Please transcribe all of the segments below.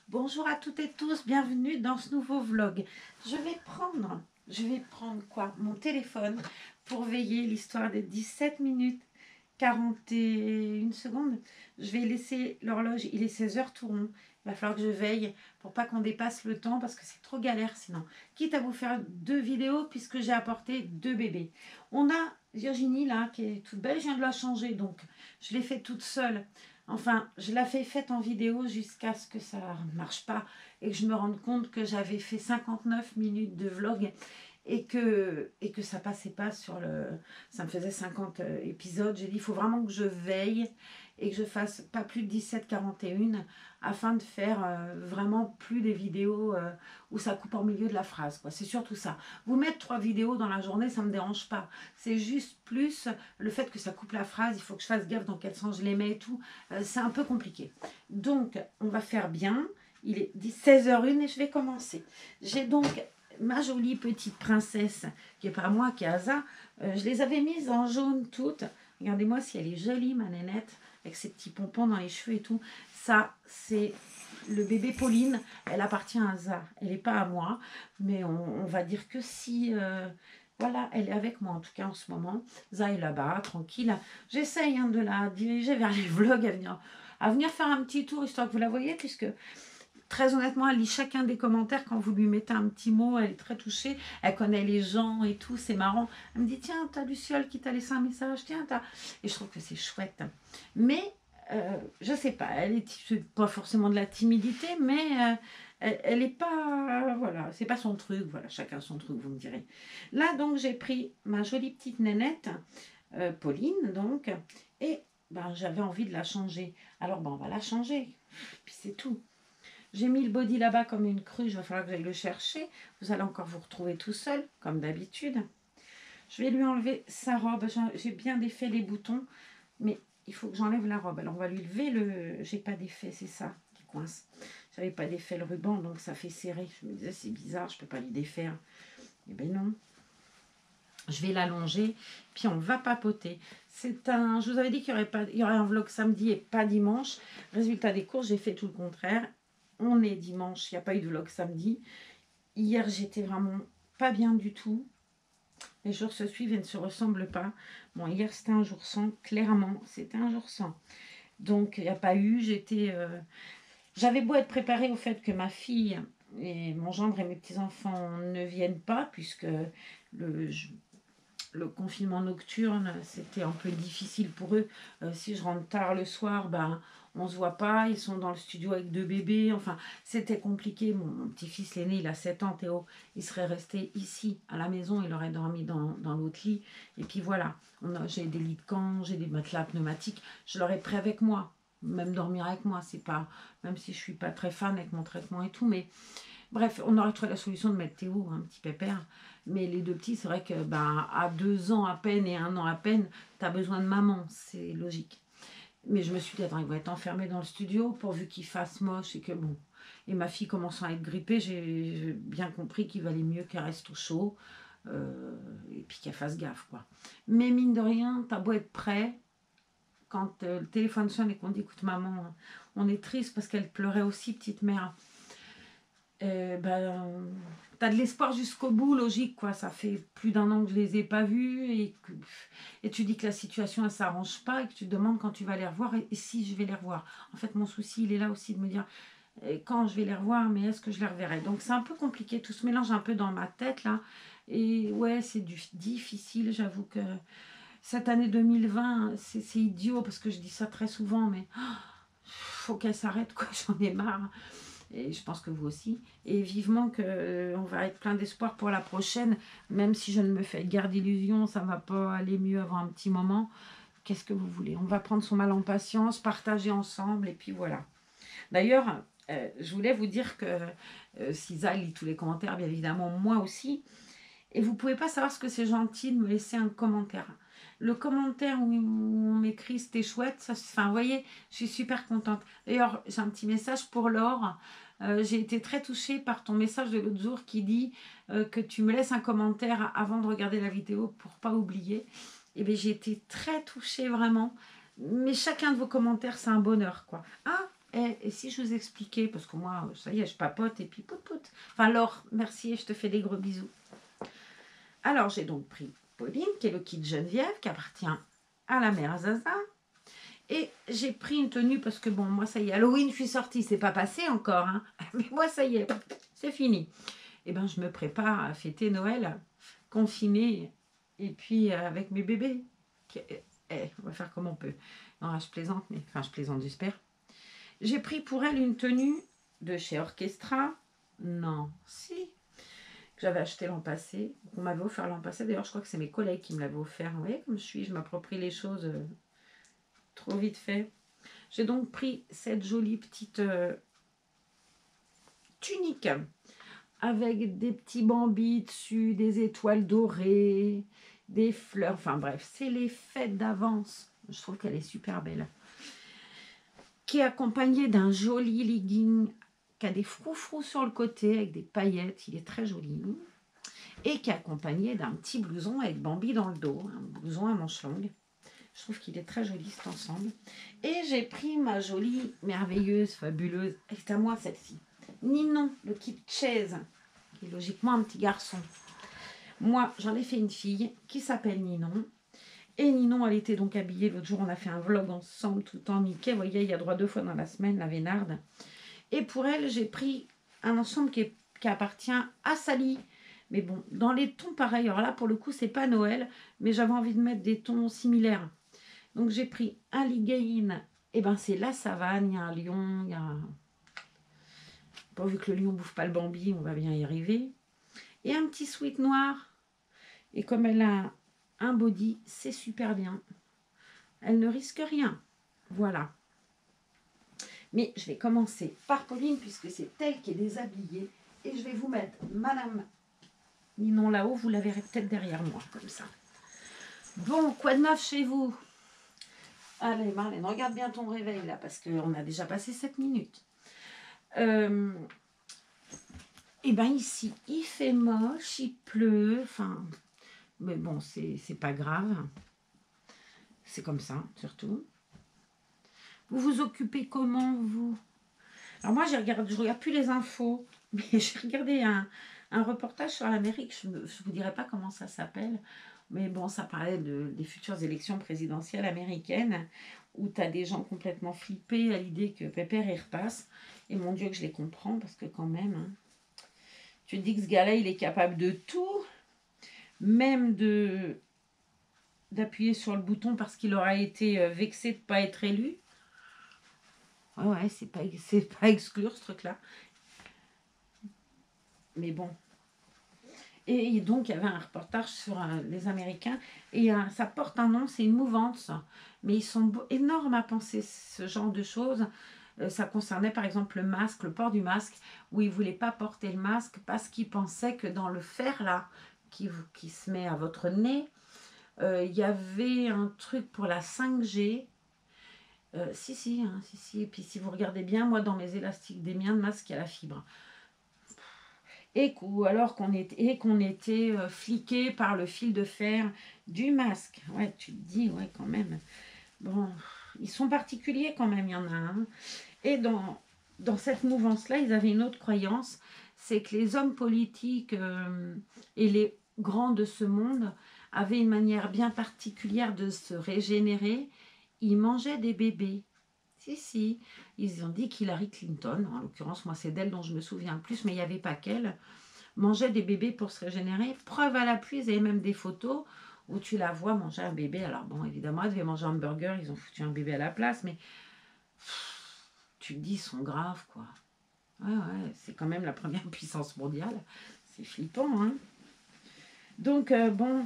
Bonjour à toutes et tous, bienvenue dans ce nouveau vlog. Je vais prendre quoi? Mon téléphone pour veiller l'histoire des 17 minutes 41 secondes. Je vais laisser l'horloge, il est 16 h tout rond. Il va falloir que je veille pour pas qu'on dépasse le temps parce que c'est trop galère sinon. Quitte à vous faire 2 vidéos puisque j'ai apporté 2 bébés. On a Virginie là qui est toute belle, je viens de la changer donc je l'ai fait toute seule. Enfin, je l'ai faite en vidéo jusqu'à ce que ça ne marche pas et que je me rende compte que j'avais fait 59 minutes de vlog et que ça passait pas sur le... Ça me faisait 50 épisodes. J'ai dit, il faut vraiment que je veille et que je fasse pas plus de 17-41 afin de faire vraiment plus des vidéos où ça coupe en milieu de la phrase. C'est surtout ça. Vous mettre 3 vidéos dans la journée, ça ne me dérange pas. C'est juste plus le fait que ça coupe la phrase. Il faut que je fasse gaffe dans quel sens je les mets et tout. C'est un peu compliqué. Donc, on va faire bien. Il est 16h01 et je vais commencer. J'ai donc ma jolie petite princesse, qui n'est pas moi, qui est Asa. Je les avais mises en jaune toutes. Regardez-moi si elle est jolie, ma nénette, avec ses petits pompons dans les cheveux et tout. Ça, c'est le bébé Pauline. Elle appartient à Asa. Elle n'est pas à moi, mais on va dire que si... voilà, elle est avec moi en tout cas en ce moment. Za est là-bas, tranquille. J'essaye de la diriger vers les vlogs à venir faire un petit tour, histoire que vous la voyez, puisque très honnêtement, elle lit chacun des commentaires quand vous lui mettez un petit mot. Elle est très touchée. Elle connaît les gens et tout, c'est marrant. Elle me dit, tiens, t'as Luciole qui t'a laissé un message, tiens, t'as... Et je trouve que c'est chouette. Mais, je sais pas, elle est pas forcément de la timidité, mais... elle n'est pas, voilà, c'est pas son truc, voilà, chacun son truc, vous me direz. Là, donc, j'ai pris ma jolie petite nénette, Pauline, donc, et ben, j'avais envie de la changer. Alors, ben, on va la changer, puis c'est tout. J'ai mis le body là-bas comme une cruche, il va falloir que j'aille le chercher. Vous allez encore vous retrouver tout seul, comme d'habitude. Je vais lui enlever sa robe, j'ai bien défait les boutons, mais il faut que j'enlève la robe. Alors, on va lui lever le... J'ai pas d'effet, c'est ça qui coince. J'avais pas défait le ruban, donc ça fait serrer. Je me disais, c'est bizarre, je peux pas lui défaire. Eh ben non. Je vais l'allonger, puis on va papoter. C'est un... Je vous avais dit qu'il y aurait un vlog samedi et pas dimanche. Résultat des courses, j'ai fait tout le contraire. On est dimanche, il n'y a pas eu de vlog samedi. Hier, j'étais vraiment pas bien du tout. Les jours se suivent et ne se ressemblent pas. Bon, hier, c'était un jour sans, clairement, c'était un jour sans. Donc, il n'y a pas eu, j'avais beau être préparée au fait que ma fille et mon gendre et mes petits-enfants ne viennent pas, puisque le confinement nocturne, c'était un peu difficile pour eux. Si je rentre tard le soir, ben, on se voit pas. Ils sont dans le studio avec 2 bébés. Enfin, c'était compliqué. Mon petit-fils l'aîné, il a 7 ans, Théo. Il serait resté ici, à la maison. Il aurait dormi dans l'autre lit. Et puis voilà, j'ai des lits de camp, j'ai des matelas pneumatiques. Je l'aurais pris avec moi. Même dormir avec moi, c'est pas... Même si je suis pas très fan avec mon traitement et tout, mais... Bref, on aurait trouvé la solution de mettre Théo, un petit pépère. Mais les 2 petits, c'est vrai que ben, à 2 ans à peine et 1 an à peine, tu as besoin de maman, c'est logique. Mais je me suis dit, attends, ils vont être enfermés dans le studio pourvu qu'il fasse moche et que bon. Et ma fille commençant à être grippée, j'ai bien compris qu'il valait mieux qu'elle reste au chaud et puis qu'elle fasse gaffe, quoi. Mais mine de rien, t'as beau être prêt, quand le téléphone sonne et qu'on dit, écoute maman, on est triste parce qu'elle pleurait aussi, petite mère. Ben, t'as de l'espoir jusqu'au bout, logique, quoi. Ça fait plus d'1 an que je les ai pas vus et tu dis que la situation elle s'arrange pas et que tu te demandes quand tu vas les revoir et si je vais les revoir. En fait, mon souci, il est là aussi de me dire quand je vais les revoir, mais est-ce que je les reverrai? Donc c'est un peu compliqué, tout se mélange un peu dans ma tête là. Et ouais, c'est difficile, j'avoue que cette année 2020, c'est idiot parce que je dis ça très souvent, mais faut qu'elle s'arrête, quoi, j'en ai marre. Et je pense que vous aussi. Et vivement qu'on va être plein d'espoir pour la prochaine, même si je ne me fais guère d'illusions, ça ne va pas aller mieux avant un petit moment. Qu'est-ce que vous voulez? On va prendre son mal en patience, partager ensemble, et puis voilà. D'ailleurs, je voulais vous dire que Sisa lit tous les commentaires, bien évidemment, moi aussi. Et vous ne pouvez pas savoir ce que c'est gentil de me laisser un commentaire. Le commentaire où on m'écrit c'était chouette, ça, enfin, vous voyez, je suis super contente. D'ailleurs, j'ai un petit message pour Laure. J'ai été très touchée par ton message de l'autre jour qui dit que tu me laisses un commentaire avant de regarder la vidéo pour pas oublier. Et bien, j'ai été très touchée vraiment. Mais chacun de vos commentaires, c'est un bonheur, quoi. Ah, Et si je vous expliquais, parce que moi, ça y est, je papote et puis pout pout. Enfin, Laure, merci et je te fais des gros bisous. Alors, j'ai donc pris Pauline, qui est le kit Geneviève, qui appartient à la mère Zaza. Et j'ai pris une tenue parce que, bon, moi, ça y est, Halloween, je suis sortie, c'est pas passé encore, hein. Mais moi, ça y est, c'est fini. Et ben, je me prépare à fêter Noël, confinée, et puis avec mes bébés. On va faire comme on peut. Non, je plaisante, mais enfin, je plaisante, j'espère. J'ai pris pour elle une tenue de chez Orchestra. Non, si. Que j'avais acheté l'an passé. On m'avait offert l'an passé. D'ailleurs, je crois que c'est mes collègues qui me l'avaient offert. Vous voyez comme je m'approprie les choses trop vite fait. J'ai donc pris cette jolie petite tunique avec des petits bambis dessus, des étoiles dorées, des fleurs. Enfin bref, c'est les fêtes d'avance. Je trouve qu'elle est super belle. Qui est accompagnée d'un joli legging qui a des froufrous sur le côté avec des paillettes. Il est très joli. Et qui est accompagné d'un petit blouson avec Bambi dans le dos. Un blouson à manches longues. Je trouve qu'il est très joli cet ensemble. Et j'ai pris ma jolie, merveilleuse, fabuleuse. C'est à moi celle-ci. Ninon, le kit chaise. Qui est logiquement un petit garçon. Moi, j'en ai fait une fille qui s'appelle Ninon. Et Ninon, elle était donc habillée. L'autre jour, on a fait un vlog ensemble tout en Mickey. Vous voyez, il y a droit 2 fois dans la semaine, la Vénarde. Et pour elle, j'ai pris un ensemble qui appartient à Sally. Mais bon, dans les tons pareils. Alors là, pour le coup, c'est pas Noël. Mais j'avais envie de mettre des tons similaires. Donc, j'ai pris un ligaïne. Et ben, c'est la savane. Il y a un lion. Il y a... Pourvu que le lion bouffe pas le Bambi, on va bien y arriver. Et un petit sweat noir. Et comme elle a un body, c'est super bien. Elle ne risque rien. Voilà. Mais je vais commencer par Pauline, puisque c'est elle qui est déshabillée. Et je vais vous mettre Madame Ninon là-haut. Vous la verrez peut-être derrière moi, comme ça. Bon, quoi de neuf chez vous? Allez, Marlène, regarde bien ton réveil, là, parce qu'on a déjà passé 7 minutes. Et bien ici, il fait moche, il pleut, enfin... Mais bon, c'est pas grave. C'est comme ça, surtout. Vous vous occupez comment, vous? Alors moi, je regarde plus les infos, mais j'ai regardé un reportage sur l'Amérique. Je ne vous dirai pas comment ça s'appelle, mais bon, ça parlait des futures élections présidentielles américaines, où tu as des gens complètement flippés à l'idée que Pépère y repasse. Et mon Dieu que je les comprends, parce que quand même, hein, tu te dis que ce gars-là, il est capable de tout, même d'appuyer sur le bouton parce qu'il aura été vexé de ne pas être élu. Ouais, c'est pas exclure ce truc-là. Mais bon. Et donc, il y avait un reportage sur les Américains. Et ça porte un nom, c'est une mouvance. Mais ils sont énormes à penser ce genre de choses. Ça concernait par exemple le masque, le port du masque, où ils ne voulaient pas porter le masque parce qu'ils pensaient que dans le fer, là, qui se met à votre nez, il y avait un truc pour la 5G. Si. Et puis si vous regardez bien, moi dans mes élastiques des miens de masque, il y a la fibre. Alors qu'on était fliqué par le fil de fer du masque. Ouais, tu te dis, ouais, quand même. Bon, ils sont particuliers quand même, il y en a un. Et dans cette mouvance-là, ils avaient une autre croyance, c'est que les hommes politiques et les grands de ce monde avaient une manière bien particulière de se régénérer. Ils mangeaient des bébés. Si. Ils ont dit qu'Hillary Clinton, en l'occurrence, moi c'est d'elle dont je me souviens le plus, mais il n'y avait pas qu'elle, mangeait des bébés pour se régénérer. Preuve à l'appui, ils avaient même des photos où tu la vois manger un bébé. Alors bon, évidemment, elle devait manger un hamburger, ils ont foutu un bébé à la place, mais tu te dis, ils sont graves, quoi. Ouais, c'est quand même la première puissance mondiale. C'est flippant, hein. Donc, bon,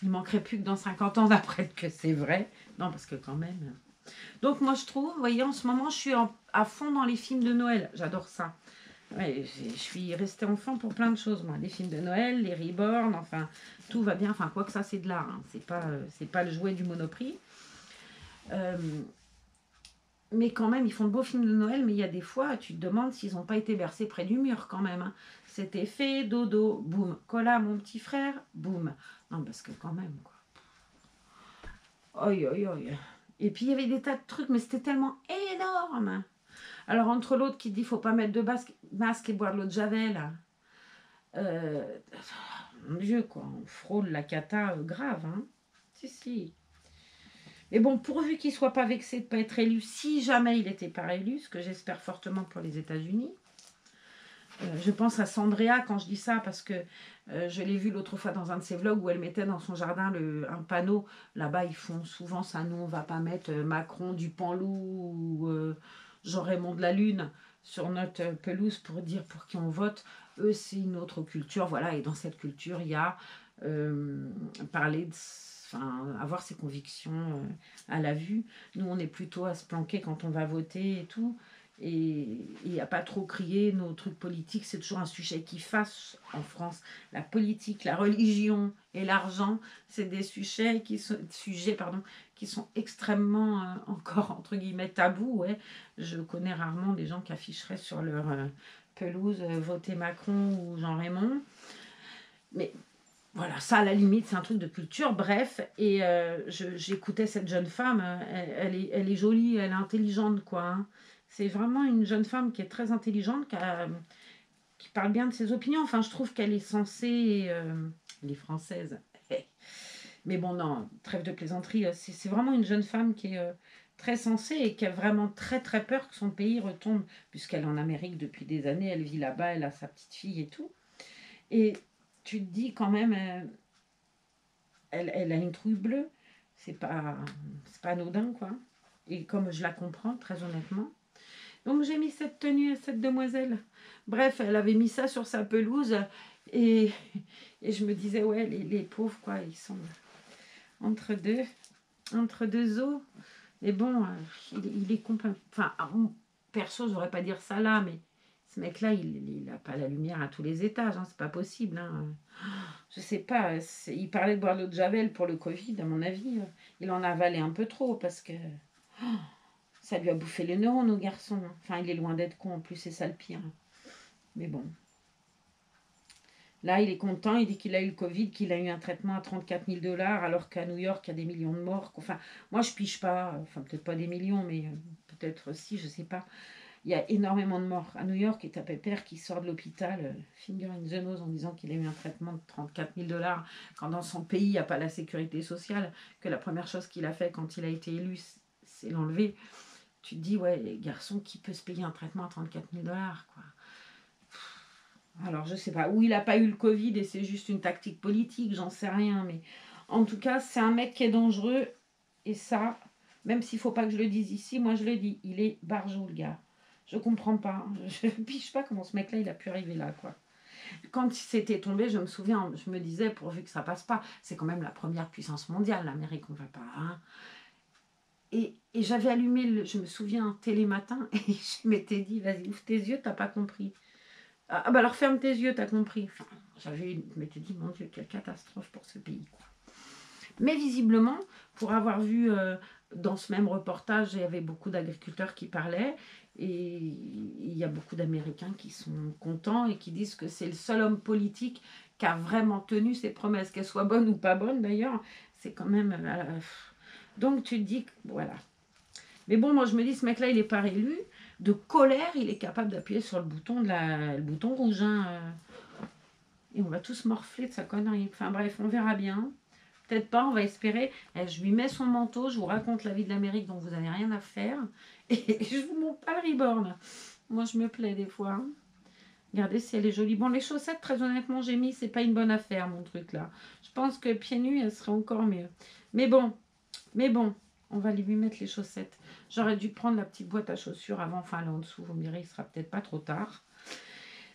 il manquerait plus que dans 50 ans d'apprendre que c'est vrai. Non, parce que quand même... Donc moi je trouve, vous voyez, en ce moment je suis à fond dans les films de Noël, j'adore ça. Ouais, je suis restée enfant pour plein de choses, moi. Les films de Noël, les Reborn, enfin, tout va bien. Enfin, quoi que ça, c'est de l'art, hein. C'est pas le jouet du Monoprix. Mais quand même, ils font de beaux films de Noël, mais il y a des fois, tu te demandes s'ils n'ont pas été bercés près du mur quand même, hein. C'était fait, dodo, boum. Cola, mon petit frère, boum. Non, parce que quand même, quoi. Oi. Et puis il y avait des tas de trucs, mais c'était tellement énorme. Alors entre l'autre qui dit faut pas mettre de masque et boire de l'eau de Javel, euh, mon Dieu quoi, on frôle la cata grave, hein. Si, si. Mais bon, pourvu qu'il soit pas vexé de pas être élu, si jamais il n'était pas élu, ce que j'espère fortement pour les États-Unis. Je pense à Sandrea quand je dis ça parce que je l'ai vu l'autre fois dans un de ses vlogs où elle mettait dans son jardin un panneau. Là-bas, ils font souvent ça. Nous, on va pas mettre Macron du Panloup ou Jean-Raymond de la Lune sur notre pelouse pour dire pour qui on vote. Eux, c'est une autre culture. Voilà. Et dans cette culture, il y a parler de. Enfin, avoir ses convictions à la vue. Nous, on est plutôt à se planquer quand on va voter et tout. Et il n'y a pas trop crier nos trucs politiques, c'est toujours un sujet qui fâche en France. La politique, la religion et l'argent, c'est des qui sont extrêmement encore entre guillemets tabous. Ouais. Je connais rarement des gens qui afficheraient sur leur pelouse voter Macron ou Jean Raymond. Mais voilà, ça à la limite, c'est un truc de culture. Bref, et j'écoutais cette jeune femme, elle est jolie, elle est intelligente, quoi. Hein. C'est vraiment une jeune femme qui est très intelligente, qui parle bien de ses opinions. Enfin, je trouve qu'elle est censée. Elle est française. Mais bon, non, trêve de plaisanterie. C'est vraiment une jeune femme qui est très sensée et qui a vraiment très très peur que son pays retombe, puisqu'elle est en Amérique depuis des années, elle vit là-bas, elle a sa petite fille et tout. Et tu te dis quand même, elle a une trouille bleue. C'est pas anodin, quoi. Et comme je la comprends, très honnêtement. Donc j'ai mis cette tenue à cette demoiselle. Bref, elle avait mis ça sur sa pelouse. Et, et je me disais, ouais, les pauvres, quoi, ils sont entre deux eaux. Mais bon, il est complètement... Enfin, perso, je n'aurais pas dire ça là, mais ce mec-là, il n'a pas la lumière à tous les étages. Hein, c'est pas possible. Hein. Je sais pas, il parlait de boire de l'eau de Javel pour le Covid, à mon avis. Il en a avalé un peu trop parce que ça lui a bouffé les neurones au garçon. Enfin, il est loin d'être con en plus, c'est ça le pire. Mais bon. Là, il est content, il dit qu'il a eu le Covid, qu'il a eu un traitement à 34 000 dollars, alors qu'à New York, il y a des millions de morts. Enfin, moi, je pige pas, enfin, peut-être pas des millions, mais peut-être si, je sais pas. Il y a énormément de morts. À New York, et t'as Pépère qui sort de l'hôpital, finger in the nose, en disant qu'il a eu un traitement de 34 000 dollars, quand dans son pays, il n'y a pas la sécurité sociale, que la première chose qu'il a fait quand il a été élu, c'est l'enlever. Tu te dis, ouais, les garçons, qui peut se payer un traitement à 34 000 dollars, quoi. Alors, je sais pas, ou il n'a pas eu le Covid et c'est juste une tactique politique, j'en sais rien, mais en tout cas, c'est un mec qui est dangereux, et ça, même s'il faut pas que je le dise ici, moi je le dis, il est barjot, le gars. Je comprends pas, je piche pas comment ce mec-là, il a pu arriver là, quoi. Quand il s'était tombé, je me souviens, je me disais, pourvu que ça passe pas, c'est quand même la première puissance mondiale, l'Amérique, on va pas, hein. Et j'avais allumé, je me souviens, Télématin, et je m'étais dit, vas-y, ouvre tes yeux, t'as pas compris. Ah bah alors ferme tes yeux, t'as compris. Enfin, je m'étais dit, mon Dieu, quelle catastrophe pour ce pays, quoi. Mais visiblement, pour avoir vu dans ce même reportage, il y avait beaucoup d'agriculteurs qui parlaient, et il y a beaucoup d'Américains qui sont contents et qui disent que c'est le seul homme politique qui a vraiment tenu ses promesses, qu'elles soient bonnes ou pas bonnes d'ailleurs. C'est quand même... Donc tu te dis que voilà. Mais bon, moi je me dis, ce mec-là, il n'est pas réélu. De colère, il est capable d'appuyer sur le bouton rouge. Hein, et on va tous morfler de sa connerie. Enfin bref, on verra bien. Peut-être pas, on va espérer. Je lui mets son manteau, je vous raconte la vie de l'Amérique dont vous n'avez rien à faire. Et je vous montre pas le reborn. Moi, je me plais des fois. Hein. Regardez si elle est jolie. Bon, les chaussettes, très honnêtement, j'ai mis, c'est pas une bonne affaire, mon truc là. Je pense que pieds nus, elle serait encore mieux. Mais bon, on va lui mettre les chaussettes. J'aurais dû prendre la petite boîte à chaussures avant, enfin là en dessous, vous me direz, il sera peut-être pas trop tard.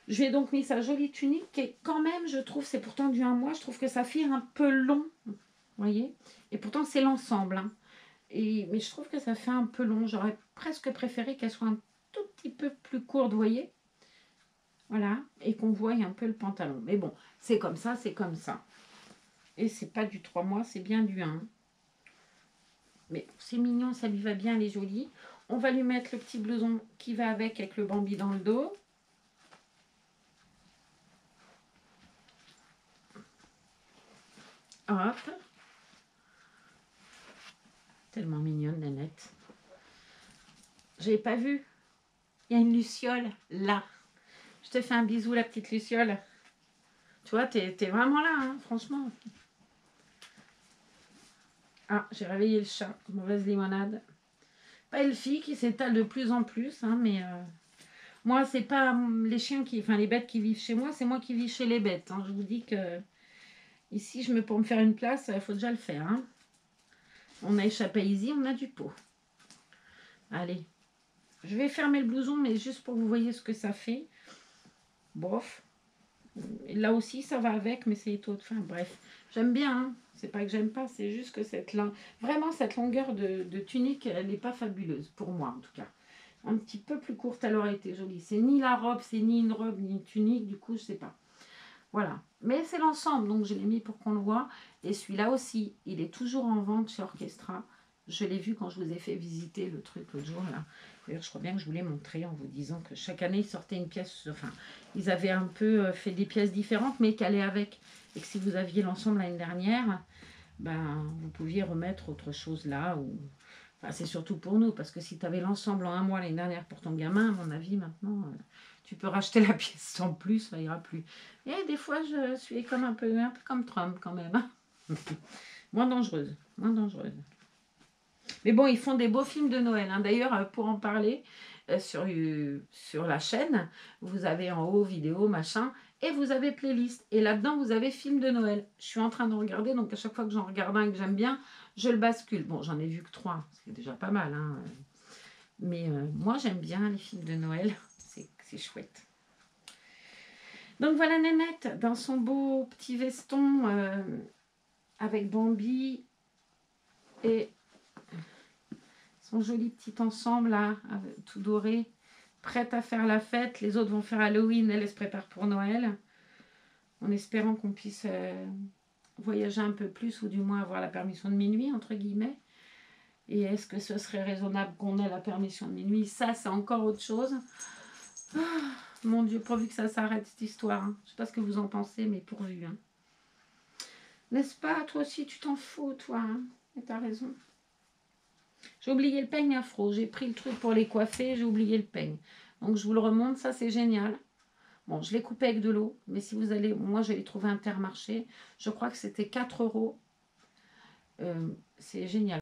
Je lui ai donc mis sa jolie tunique et quand même, je trouve, c'est pourtant du 1 mois, je trouve que ça fait un peu long, vous voyez. Et pourtant, c'est l'ensemble. Hein. Mais je trouve que ça fait un peu long. J'aurais presque préféré qu'elle soit un tout petit peu plus courte, vous voyez. Voilà, et qu'on voie un peu le pantalon. Mais bon, c'est comme ça, c'est comme ça. Et c'est pas du 3 mois, c'est bien du 1. Mais c'est mignon, ça lui va bien, elle est jolie. On va lui mettre le petit blouson qui va avec le Bambi dans le dos. Hop. Tellement mignonne, Nénette. Je l'ai pas vue. Il y a une luciole là. Je te fais un bisou, la petite luciole. Tu vois, t'es vraiment là, hein, franchement. Ah, j'ai réveillé le chat. Mauvaise limonade. Pas Elfie qui s'étale de plus en plus, hein, mais moi, c'est pas les chiens qui, enfin les bêtes qui vivent chez moi, c'est moi qui vis chez les bêtes. Hein. Je vous dis que ici, pour me faire une place, il faut déjà le faire. Hein. On a échappé ici, on a du pot. Allez, je vais fermer le blouson, mais juste pour que vous voyez ce que ça fait. Bof. Et là aussi, ça va avec, mais c'est étonnant. Enfin, bref, j'aime bien. Hein. C'est pas que j'aime pas, c'est juste que vraiment cette longueur de tunique, elle n'est pas fabuleuse pour moi en tout cas. Un petit peu plus courte, elle aurait été jolie. C'est ni la robe, c'est ni une robe, ni une tunique, du coup, je sais pas. Voilà. Mais c'est l'ensemble, donc je l'ai mis pour qu'on le voit. Et celui-là aussi, il est toujours en vente chez Orchestra. Je l'ai vu quand je vous ai fait visiter le truc l'autre jour, là. D'ailleurs, je crois bien que je vous l'ai montré en vous disant que chaque année, ils sortaient une pièce... Enfin, ils avaient un peu fait des pièces différentes, mais qu'allaient avec. Et que si vous aviez l'ensemble l'année dernière, ben, vous pouviez remettre autre chose là. Ou... Enfin, c'est surtout pour nous, parce que si tu avais l'ensemble en un mois l'année dernière pour ton gamin, à mon avis, maintenant, tu peux racheter la pièce sans plus, ça ira plus. Et des fois, je suis comme un peu comme Trump quand même. Hein. Moins dangereuse, moins dangereuse. Mais bon, ils font des beaux films de Noël. Hein. D'ailleurs, pour en parler, sur la chaîne, vous avez en haut vidéo, machin, et vous avez playlist. Et là-dedans, vous avez film de Noël. Je suis en train de regarder, donc à chaque fois que j'en regarde un et que j'aime bien, je le bascule. Bon, j'en ai vu que 3, c'est déjà pas mal. Hein. Mais moi, j'aime bien les films de Noël. C'est chouette. Donc voilà Nénette, dans son beau petit veston avec Bambi et son joli petit ensemble là, tout doré, prête à faire la fête. Les autres vont faire Halloween, elle se prépare pour Noël. En espérant qu'on puisse voyager un peu plus ou du moins avoir la permission de minuit, entre guillemets. Et est-ce que ce serait raisonnable qu'on ait la permission de minuit? Ça, c'est encore autre chose. Ah, mon Dieu, pourvu que ça s'arrête cette histoire. Hein. Je ne sais pas ce que vous en pensez, mais pourvu. Hein. N'est-ce pas? Toi aussi, tu t'en fous, toi. Hein. Et t'as raison. J'ai oublié le peigne afro. J'ai pris le truc pour les coiffer, j'ai oublié le peigne. Donc, je vous le remonte. Ça, c'est génial. Bon, je l'ai coupé avec de l'eau. Mais si vous allez... Moi, je l'ai trouvé Intermarché. Je crois que c'était 4 €. C'est génial.